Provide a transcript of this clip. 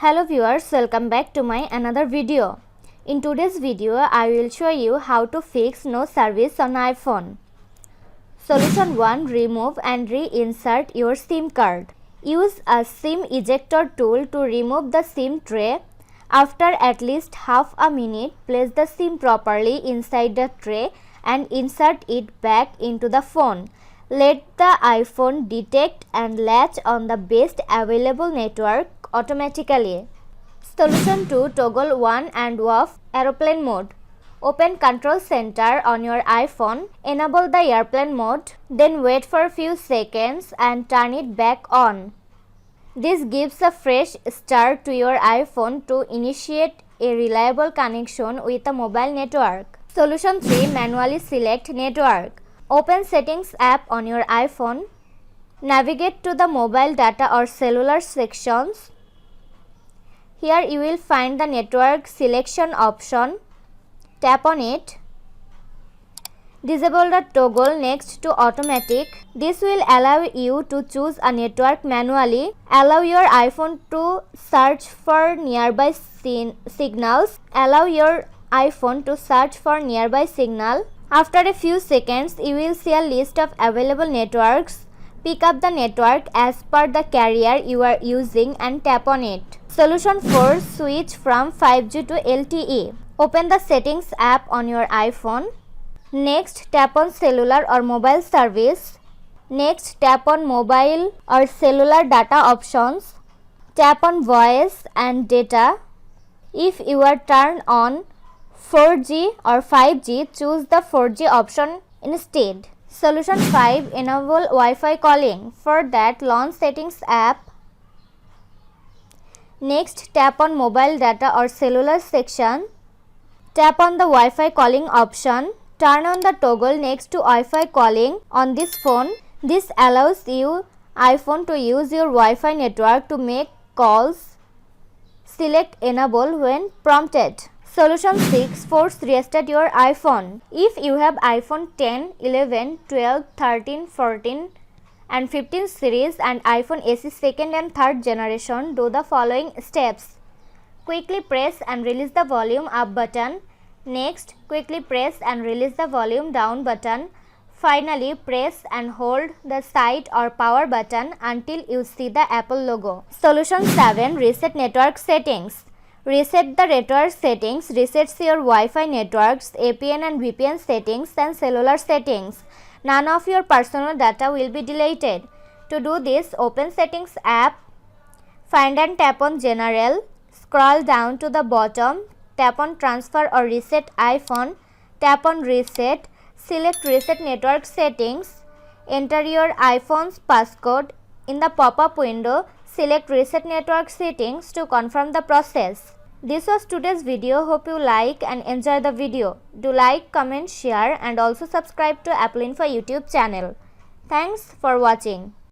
Hello viewers, welcome back to my another video. In today's video, I will show you how to fix no service on iPhone. Solution 1. Remove and reinsert your SIM card. Use a SIM ejector tool to remove the SIM tray. After at least half a minute, place the SIM properly inside the tray and insert it back into the phone. Let the iPhone detect and latch on the best available network automatically. Solution 2. Toggle on and off aeroplane mode. Open Control Center on your iPhone, enable the airplane mode, then wait for a few seconds and turn it back on. This gives a fresh start to your iPhone to initiate a reliable connection with a mobile network. Solution 3. Manually select network. Open Settings app on your iPhone. Navigate to the mobile data or cellular sections. Here you will find the network selection option. Tap on it. Disable the toggle next to automatic. This will allow you to choose a network manually. Allow your iPhone to search for nearby signals. Allow your iPhone to search for nearby signal. After a few seconds, you will see a list of available networks. Pick up the network as per the carrier you are using and tap on it. Solution 4. Switch from 5G to LTE. Open the Settings app on your iPhone. Next, tap on Cellular or Mobile Service. Next, tap on Mobile or Cellular Data options. Tap on Voice and Data. If you are turned on 4G or 5G, choose the 4G option instead. Solution 5. Enable Wi-Fi calling. For that, launch Settings app. Next, tap on Mobile Data or Cellular section. Tap on the Wi-Fi calling option. Turn on the toggle next to Wi-Fi calling on this phone. This allows you iPhone to use your Wi-Fi network to make calls. Select Enable when prompted. Solution 6. Force restart your iPhone. If you have iPhone 10, 11, 12, 13, 14 and 15 series and iPhone SE 2nd and 3rd generation, do the following steps. Quickly press and release the volume up button. Next, quickly press and release the volume down button. Finally, press and hold the side or power button until you see the Apple logo. Solution 7. Reset network settings. Reset the network settings resets your Wi-Fi networks, APN and VPN settings and cellular settings. None of your personal data will be deleted. To do this, open Settings app, find and tap on General, scroll down to the bottom, tap on Transfer or Reset iPhone, tap on Reset, select Reset Network Settings, enter your iPhone's passcode. In the pop-up window, select Reset Network Settings to confirm the process. This was today's video. Hope you like and enjoy the video. Do like, comment, share and also subscribe to Apple Info YouTube channel. Thanks for watching.